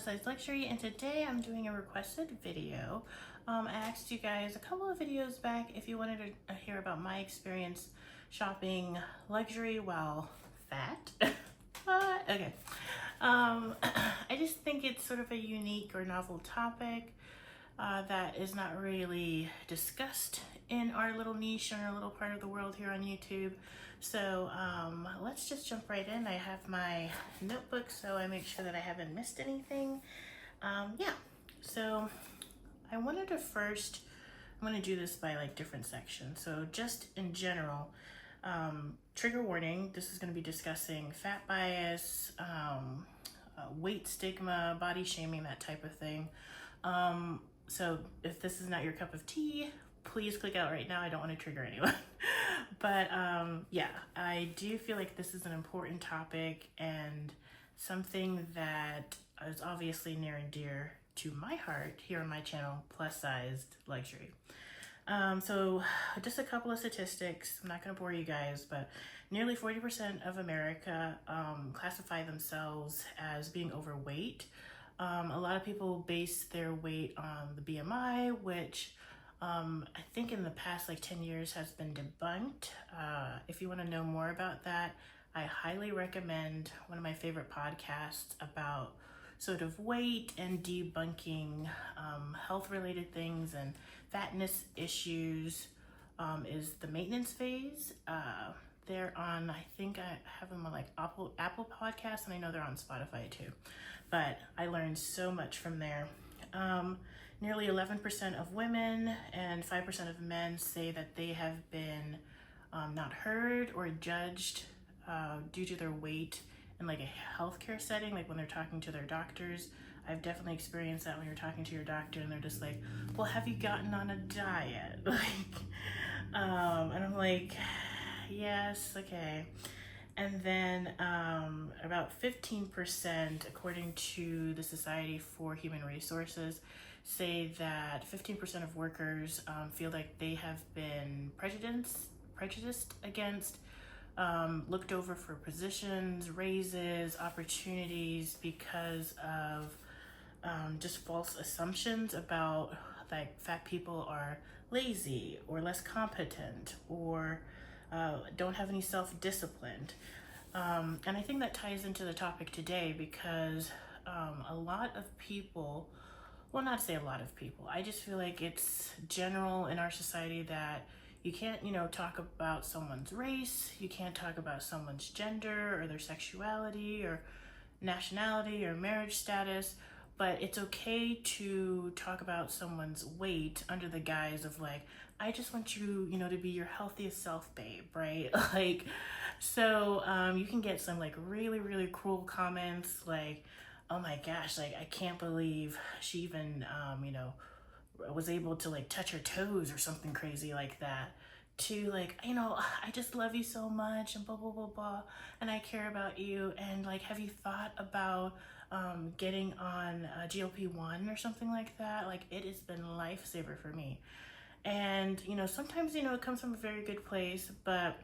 Size Luxury, and today I'm doing a requested video. I asked you guys a couple of videos back if you wanted to hear about my experience shopping luxury while fat. Okay. I just think it's sort of a unique or novel topic that is not really discussed in our little niche and our little part of the world here on YouTube. So let's just jump right in. I have my notebook so I make sure that I haven't missed anything. Yeah, so I wanted to first, I'm going to do this by like different sections. So just in general, trigger warning, this is going to be discussing fat bias, weight stigma, body shaming, that type of thing. So if this is not your cup of tea, please click out right now. I don't want to trigger anyone. But yeah, I do feel like this is an important topic and something that is obviously near and dear to my heart here on my channel, Plus Sized Luxury. So just a couple of statistics. I'm not going to bore you guys, but nearly 40% of America classify themselves as being overweight. A lot of people base their weight on the BMI, which I think in the past like 10 years has been debunked. If you want to know more about that, I highly recommend one of my favorite podcasts about sort of weight and debunking health related things and fatness issues is The Maintenance Phase. They're on, I think I have them on like Apple Podcasts, and I know they're on Spotify too. But I learned so much from there. Nearly 11% of women and 5% of men say that they have been not heard or judged due to their weight in like a healthcare setting, like when they're talking to their doctors. I've definitely experienced that when you're talking to your doctor and they're just like, well, have you gotten on a diet? And I'm like, yes, okay. And then about 15%, according to the Society for Human Resources, say that 15% of workers feel like they have been prejudiced against, looked over for positions, raises, opportunities because of just false assumptions about like fat people are lazy or less competent or don't have any self-discipline. And I think that ties into the topic today because a lot of people, well, not to say a lot of people, I just feel like it's general in our society that you can't, talk about someone's race, you can't talk about someone's gender or their sexuality or nationality or marriage status, but it's okay to talk about someone's weight under the guise of like, I just want you, to be your healthiest self, babe, right? Like, so you can get some like really, really cruel comments like, oh my gosh, like I can't believe she even, was able to like touch her toes or something crazy like that, to like, I just love you so much and blah, blah, blah, blah, and I care about you, and like, have you thought about getting on GLP-1 or something like that? Like, it has been a lifesaver for me. And, sometimes, it comes from a very good place, but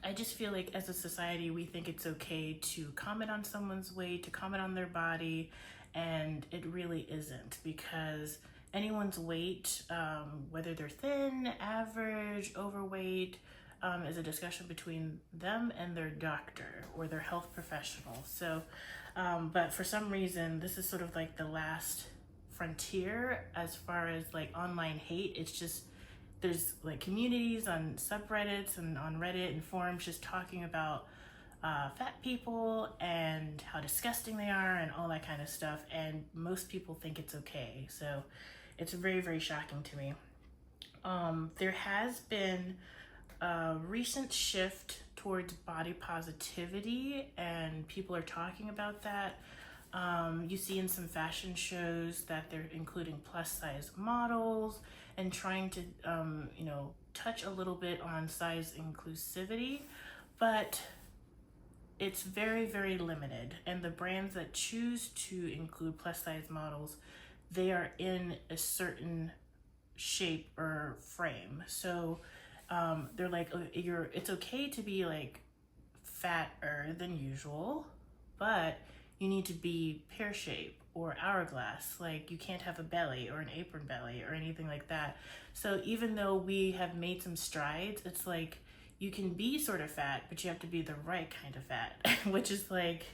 I just feel like as a society, we think it's okay to comment on someone's weight, to comment on their body, and it really isn't, because anyone's weight, whether they're thin, average, overweight, is a discussion between them and their doctor or their health professional. So, but for some reason, this is sort of like the last frontier as far as like online hate. It's just, there's like communities on subreddits and on Reddit and forums just talking about fat people and how disgusting they are and all that kind of stuff, and most people think it's okay. So it's very, very shocking to me. There has been a recent shift towards body positivity, and people are talking about that. You see in some fashion shows that they're including plus size models and trying to, touch a little bit on size inclusivity, but it's very, very limited. And the brands that choose to include plus size models, they are in a certain shape or frame. So they're like, it's okay to be like fatter than usual, but you need to be pear shape or hourglass. Like you can't have a belly or an apron belly or anything like that. So even though we have made some strides, it's like you can be sort of fat, but you have to be the right kind of fat, which is like,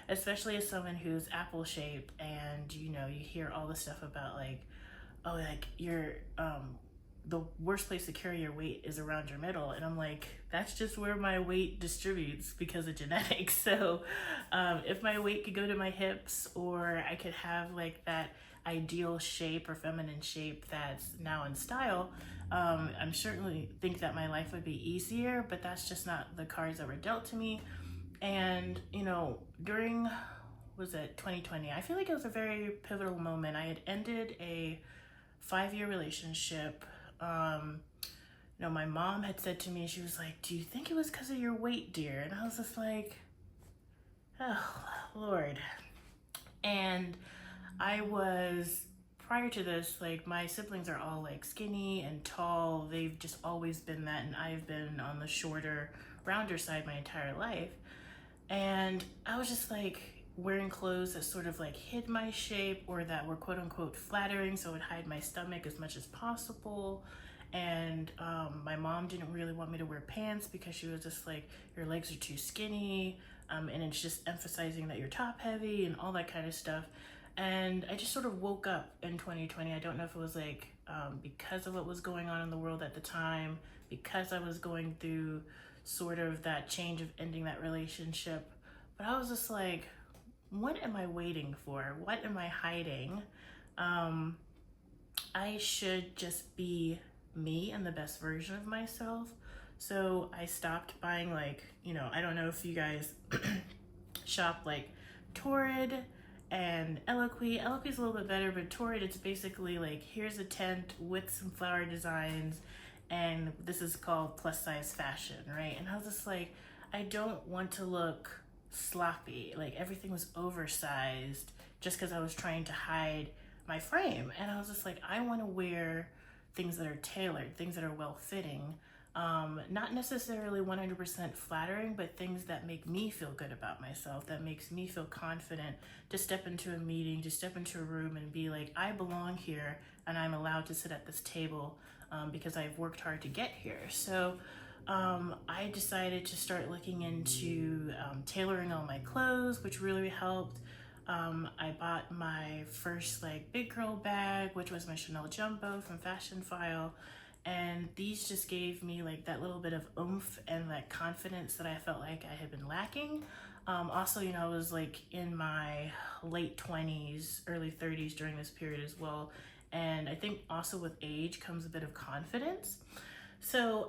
especially as someone who's apple shaped, and you know, you hear all the stuff about like, oh, like you're the worst place to carry your weight is around your middle. And I'm like, that's just where my weight distributes because of genetics. So if my weight could go to my hips, or I could have like that ideal shape or feminine shape that's now in style, I'm certainly think that my life would be easier, but that's just not the cards that were dealt to me. And, you know, during, was it 2020? I feel like it was a very pivotal moment. I had ended a 5-year relationship. You know, my mom had said to me, she was like, do you think it was because of your weight, dear? And I was just like, oh, Lord. And I was, prior to this, like my siblings are all like skinny and tall. They've just always been that. And I've been on the shorter, rounder side my entire life. And I was just like wearing clothes that sort of like hid my shape, or that were quote unquote flattering, so it would hide my stomach as much as possible. And my mom didn't really want me to wear pants because she was just like, your legs are too skinny, and it's just emphasizing that you're top heavy and all that kind of stuff. And I just sort of woke up in 2020. I don't know if it was like because of what was going on in the world at the time, because I was going through sort of that change of ending that relationship, but I was just like, what am I waiting for? What am I hiding? I should just be me and the best version of myself. So I stopped buying, like, you know, I don't know if you guys shop like Torrid and Eloquy. Eloquy's a little bit better, but Torrid, it's basically like, here's a tent with some flower designs, and this is called plus size fashion, right? And I was just like, I don't want to look sloppy. Like everything was oversized just because I was trying to hide my frame. And I was just like, I want to wear things that are tailored, things that are well fitting, not necessarily 100% flattering, but things that make me feel good about myself, that makes me feel confident to step into a meeting, to step into a room and be like, I belong here and I'm allowed to sit at this table because I've worked hard to get here. So I decided to start looking into tailoring all my clothes, which really helped. I bought my first like big girl bag, which was my Chanel Jumbo from Fashion File. And these just gave me like that little bit of oomph and that confidence that I felt like I had been lacking. Also, you know, I was like in my late 20s, early 30s during this period as well. And I think also with age comes a bit of confidence. So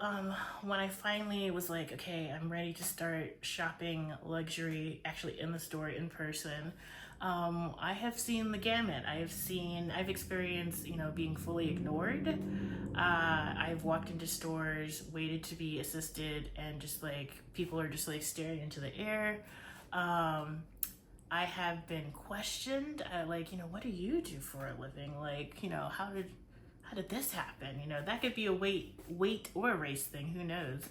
when I finally was like, okay, I'm ready to start shopping luxury actually in the store in person, I have seen the gamut. I've experienced, you know, being fully ignored. I've walked into stores, waited to be assisted, and just like people are just like staring into the air. I have been questioned, like, you know, what do you do for a living? Like, you know, how did this happen? You know, that could be a weight or a race thing, who knows?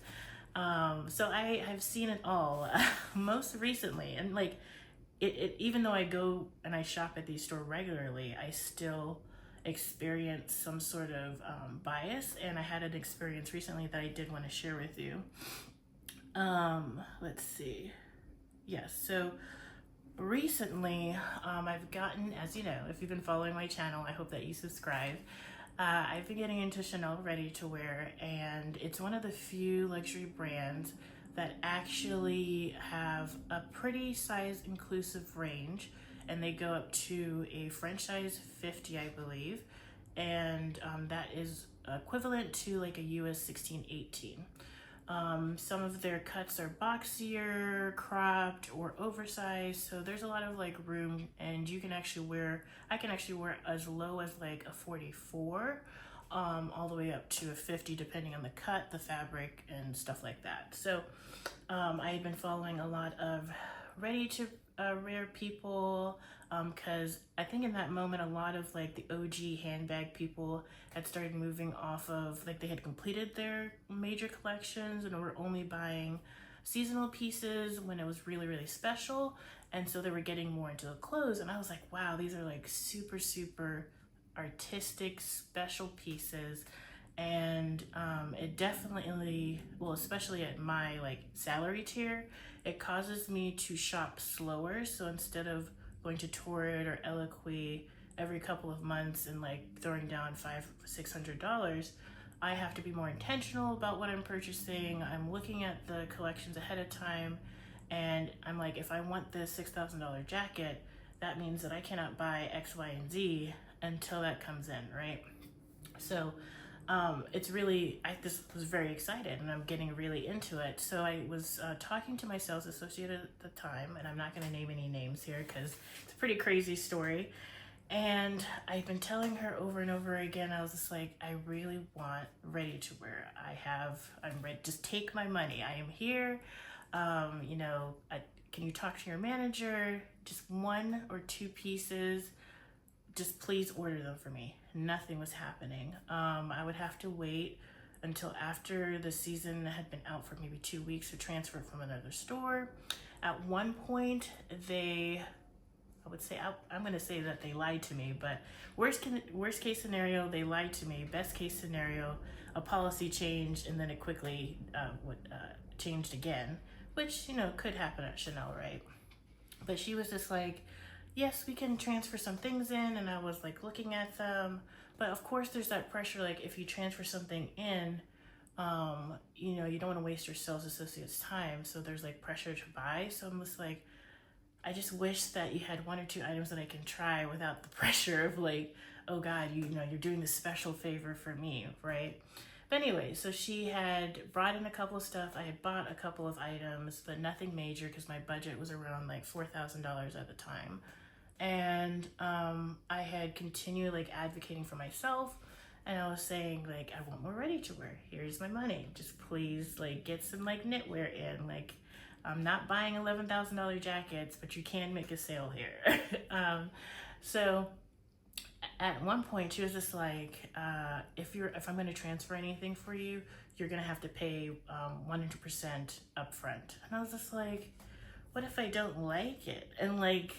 So I've seen it all, most recently. And like, even though I go and I shop at these stores regularly, I still experience some sort of bias. And I had an experience recently that I did want to share with you. Let's see. Yes, so recently, I've gotten, as you know, if you've been following my channel, I hope that you subscribe. I've been getting into Chanel ready to wear, and it's one of the few luxury brands that actually have a pretty size inclusive range, and they go up to a French size 50, I believe, and that is equivalent to like a US 16, 18. Some of their cuts are boxier, cropped, or oversized, so there's a lot of like room, and you can actually wear, I can actually wear as low as like a 44, all the way up to a 50, depending on the cut, the fabric, and stuff like that. So I had been following a lot of ready to wear people, because I think in that moment, a lot of like the OG handbag people had started moving off of, like they had completed their major collections and were only buying seasonal pieces when it was really, really special. And so they were getting more into the clothes. And I was like, wow, these are like super, super artistic, special pieces. And it definitely, well, especially at my like salary tier, it causes me to shop slower. So instead of going to Torrid or Eloquy every couple of months and like throwing down $500-600, I have to be more intentional about what I'm purchasing. I'm looking at the collections ahead of time, and I'm like, if I want this $6,000 jacket, that means that I cannot buy X, Y, and Z until that comes in, right? So it's really, I just was very excited, and I'm getting really into it. So I was talking to my sales associate at the time, and I'm not going to name any names here because it's a pretty crazy story. And I've been telling her over and over again, I was just like, I really want ready to wear. I'm ready, just take my money. I am here. Can you talk to your manager? Just 1 or 2 pieces. Just please order them for me. Nothing was happening. I would have to wait until after the season had been out for maybe 2 weeks to transfer from another store. At one point, I'm going to say that they lied to me, but worst case scenario, they lied to me. Best case scenario, a policy changed, and then it quickly changed again, which, could happen at Chanel, right? But she was just like, yes, we can transfer some things in, and I was like looking at them, but of course there's that pressure, like if you transfer something in, you don't want to waste your sales associate's time, so there's like pressure to buy. So I'm just like, I just wish that you had 1 or 2 items that I can try without the pressure of like, oh God, you're doing this special favor for me, right? But anyway, so she had brought in a couple of stuff. I had bought a couple of items, but nothing major because my budget was around like $4,000 at the time. And I had continued like advocating for myself, and I was saying like, I want more ready to wear. Here's my money. Just please like get some like knitwear in. Like, I'm not buying $11,000 jackets, but you can make a sale here. So at one point she was just like, if I'm going to transfer anything for you, you're going to have to pay 100% upfront. And I was just like, what if I don't like it? And like,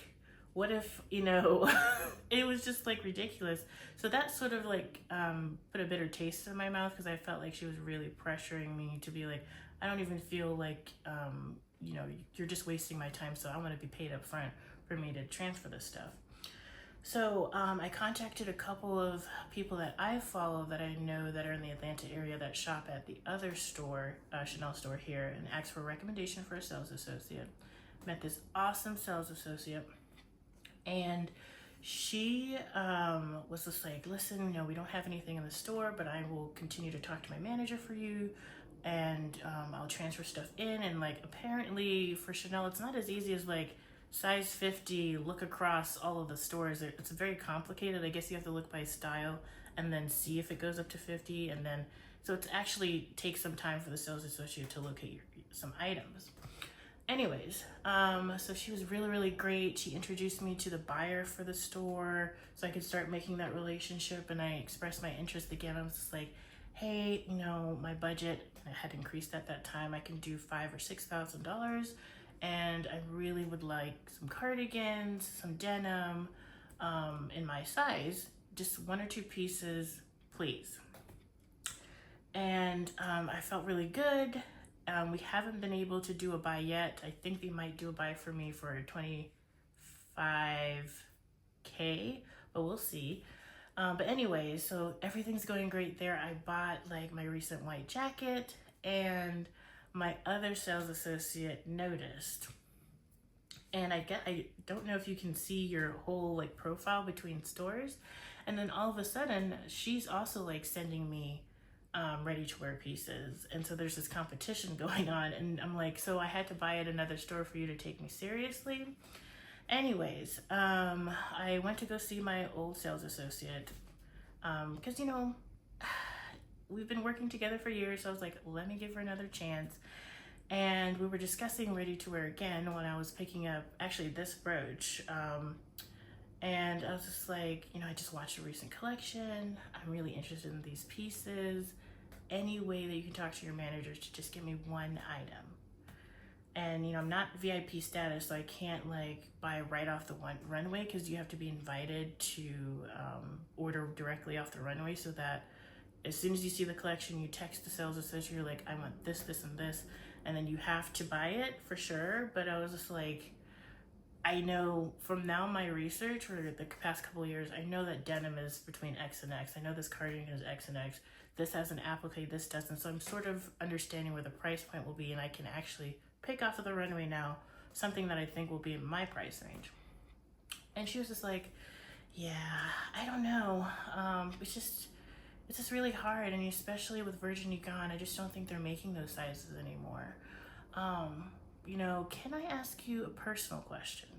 what if, it was just like ridiculous. So that sort of like put a bitter taste in my mouth, because I felt like she was really pressuring me to be like, I don't even feel like, you're just wasting my time, so I want to be paid up front for me to transfer this stuff. So I contacted a couple of people that I follow that I know that are in the Atlanta area that shop at the other store, Chanel store here, and asked for a recommendation for a sales associate. Met this awesome sales associate, and she was just like, listen, we don't have anything in the store, but I will continue to talk to my manager for you, and I'll transfer stuff in. And like, apparently for Chanel, it's not as easy as like size 50, look across all of the stores. It's very complicated. I guess you have to look by style and then see if it goes up to 50, and then so it actually takes some time for the sales associate to locate some items. Anyways, so she was really, really great. She introduced me to the buyer for the store so I could start making that relationship, and I expressed my interest again. I was just like, hey, my budget had increased at that time. I can do $5,000 or $6,000, and I really would like some cardigans, some denim, in my size, just 1 or 2 pieces, please. And I felt really good. We haven't been able to do a buy yet. I think they might do a buy for me for $25K, but we'll see. But anyway, so everything's going great there. I bought like my recent white jacket, and my other sales associate noticed. And I don't know if you can see your whole like profile between stores. And then all of a sudden, she's also like sending me ready to wear pieces. And so there's this competition going on, and I'm like, so I had to buy at another store for you to take me seriously? Anyways, I went to go see my old sales associate, because we've been working together for years, so I was like, let me give her another chance. And we were discussing ready to wear again when I was picking up actually this brooch, and I was just like, I just watched a recent collection, I'm really interested in these pieces. Any way that you can talk to your managers to just give me 1 item. And, you know, I'm not VIP status, so I can't like buy right off the runway, because you have to be invited to order directly off the runway, so that as soon as you see the collection, you text the sales associate, you're like, I want this, this, and this, and then you have to buy it for sure. But I was just like, I know from now my research for the past couple of years, I know that denim is between X and X. I know this cardigan is X and X. This has an applique, this doesn't. So I'm sort of understanding where the price point will be, and I can actually pick off of the runway now something that I think will be in my price range. And she was just like, yeah, I don't know. It's just really hard, and especially with Virgin Egon, I just don't think they're making those sizes anymore. You know, can I ask you a personal question?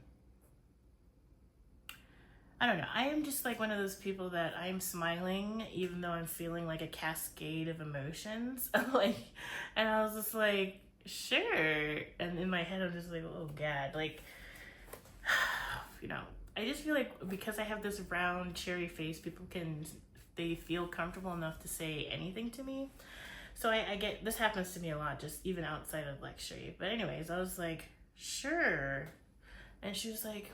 I don't know. I am just like one of those people that I'm smiling even though I'm feeling like a cascade of emotions. Like, and I was just like, sure. And in my head, I'm just like, oh God, like, you know, I just feel like because I have this round cherry face, they feel comfortable enough to say anything to me. So I get, this happens to me a lot, just even outside of luxury. But anyways, I was like, sure. And she was like,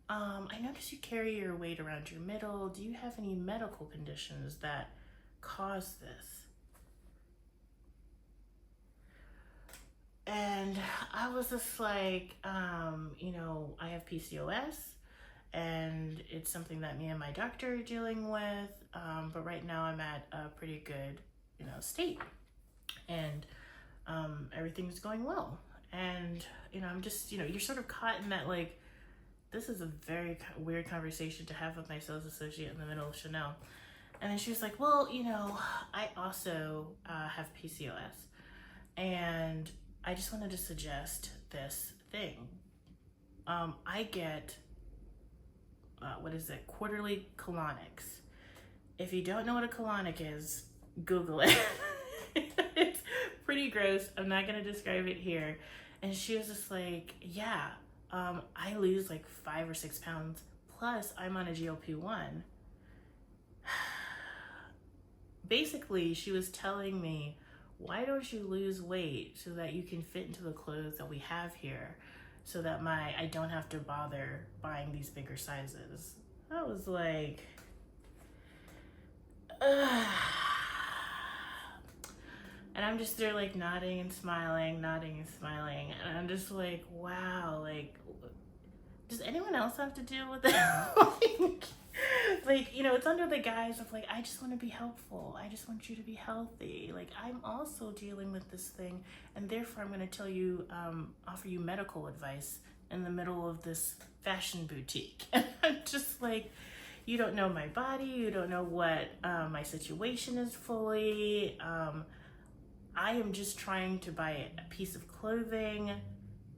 I noticed you carry your weight around your middle. Do you have any medical conditions that cause this? And I was just like, you know, I have PCOS, and it's something that me and my doctor are dealing with. But right now I'm at a pretty good, you know, state, and everything's going well. And, you know, I'm just, you know, you're sort of caught in that, like, this is a very weird conversation to have with my sales associate in the middle of Chanel. And then she was like, well, you know, I also have PCOS, and I just wanted to suggest this thing. I get, quarterly colonics. If you don't know what a colonic is, Google it. It's pretty gross. I'm not gonna describe it here. And she was just like, yeah, I lose like 5 or 6 pounds, plus I'm on a GLP-1. Basically, she was telling me, why don't you lose weight so that you can fit into the clothes that we have here, so that I don't have to bother buying these bigger sizes. I was like, ugh. And I'm just there like nodding and smiling, and I'm just like, wow, like, does anyone else have to deal with that? Like, you know, it's under the guise of like, I just want to be helpful. I just want you to be healthy. Like, I'm also dealing with this thing, and therefore I'm going to tell you, offer you medical advice in the middle of this fashion boutique. And I'm just like, you don't know my body. You don't know what my situation is fully. I am just trying to buy a piece of clothing.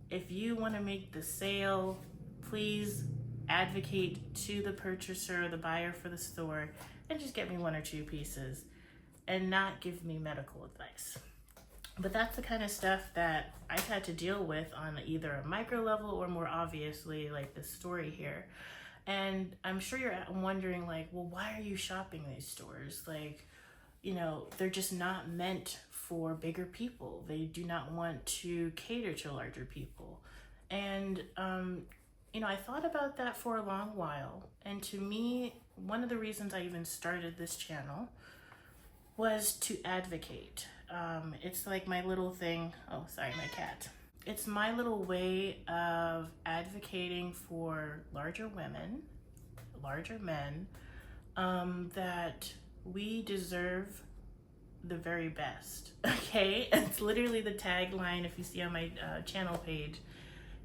If you want to make the sale, please advocate to the purchaser, the buyer for the store, and just get me 1 or 2 pieces and not give me medical advice. But that's the kind of stuff that I've had to deal with on either a micro level or more obviously like this story here. And I'm sure you're wondering like, well, why are you shopping these stores? Like, you know, they're just not meant for bigger people. They do not want to cater to larger people. And, you know, I thought about that for a long while. And to me, one of the reasons I even started this channel was to advocate. It's like my little thing. Oh, sorry, my cat. It's my little way of advocating for larger women, larger men, that we deserve the very best, okay? It's literally the tagline if you see on my channel page.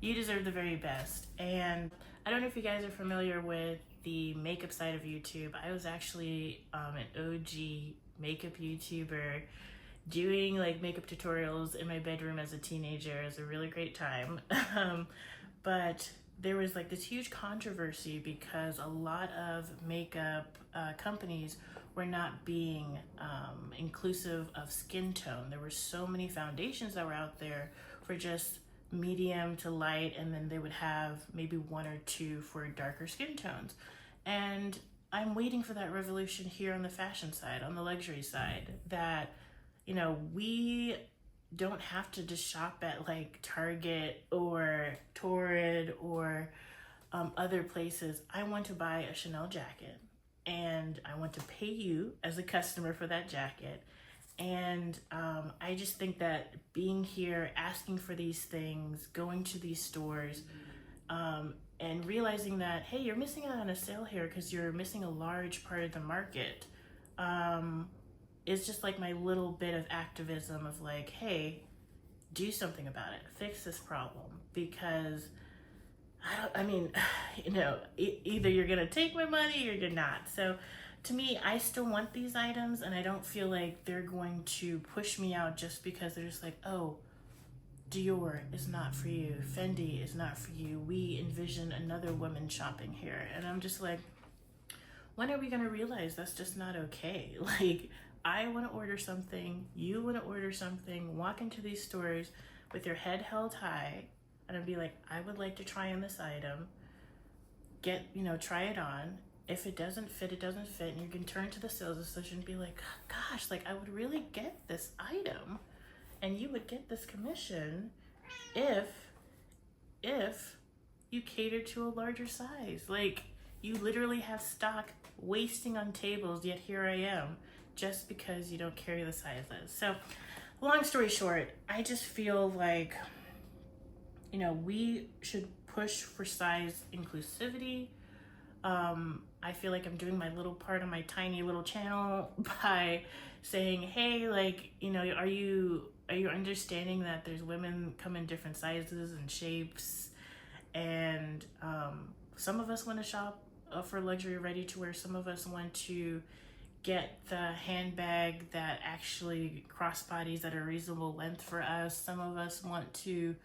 You deserve the very best. And I don't know if you guys are familiar with the makeup side of YouTube. I was actually an OG makeup YouTuber doing like makeup tutorials in my bedroom as a teenager. It was a really great time. But there was like this huge controversy because a lot of makeup companies were not being inclusive of skin tone. There were so many foundations that were out there for just medium to light, and then they would have maybe 1 or 2 for darker skin tones. And I'm waiting for that revolution here on the fashion side, on the luxury side, that, you know, we don't have to just shop at like Target or Torrid or other places. I want to buy a Chanel jacket and I want to pay you as a customer for that jacket. And I just think that being here, asking for these things, going to these stores, and realizing that, hey, you're missing out on a sale here because you're missing a large part of the market, is just like my little bit of activism of like, hey, do something about it, fix this problem, because I mean, you know, either you're gonna take my money or you're not. So to me, I still want these items, and I don't feel like they're going to push me out just because they're just like, oh, Dior is not for you, Fendi is not for you, we envision another woman shopping here. And I'm just like, when are we gonna realize that's just not okay? Like, I wanna order something, you wanna order something, walk into these stores with your head held high, and I'd be like, I would like to try on this item, try it on. If it doesn't fit, it doesn't fit, and you can turn to the sales associate and be like, gosh, like I would really get this item, and you would get this commission if you cater to a larger size. Like, you literally have stock wasting on tables, yet here I am, just because you don't carry the sizes. So, long story short, I just feel like, you know, we should push for size inclusivity. I feel like I'm doing my little part on my tiny little channel by saying, hey, like, you know, are you understanding that there's women come in different sizes and shapes, and some of us want to shop for luxury ready to wear, some of us want to get the handbag that actually crossbodies at a reasonable length for us, some of us want to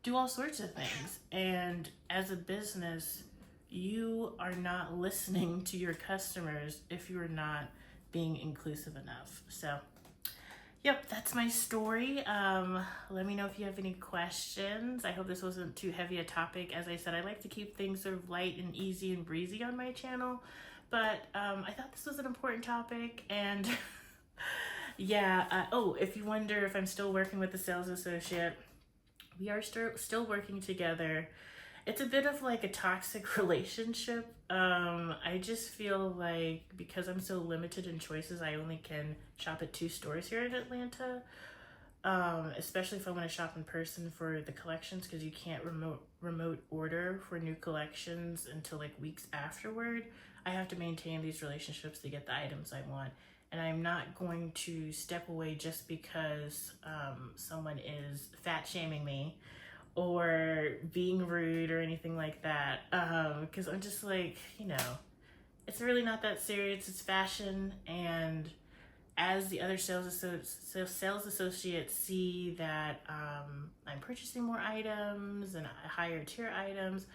do all sorts of things. And as a business, you are not listening to your customers if you are not being inclusive enough. So, yep, that's my story. Let me know if you have any questions. I hope this wasn't too heavy a topic. As I said, I like to keep things sort of light and easy and breezy on my channel, but I thought this was an important topic. And yeah, oh, if you wonder if I'm still working with the sales associate, we are still working together. It's a bit of like a toxic relationship. I just feel like because I'm so limited in choices, I only can shop at 2 stores here in Atlanta, especially if I want to shop in person for the collections, because you can't remote order for new collections until like weeks afterward. I have to maintain these relationships to get the items I want. And I'm not going to step away just because someone is fat shaming me or being rude or anything like that. Because I'm just like, you know, it's really not that serious. It's fashion. And as the other sales associates see that I'm purchasing more items and higher tier items,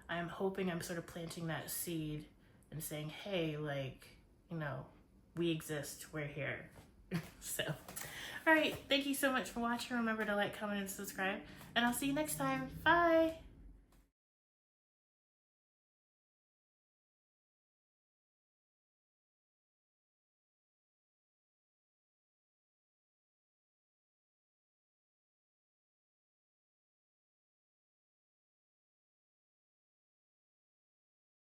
I'm hoping I'm sort of planting that seed and saying, hey, like, you know, we exist, we're here. So, all right, thank you so much for watching. Remember to like, comment, and subscribe, and I'll see you next time. Bye.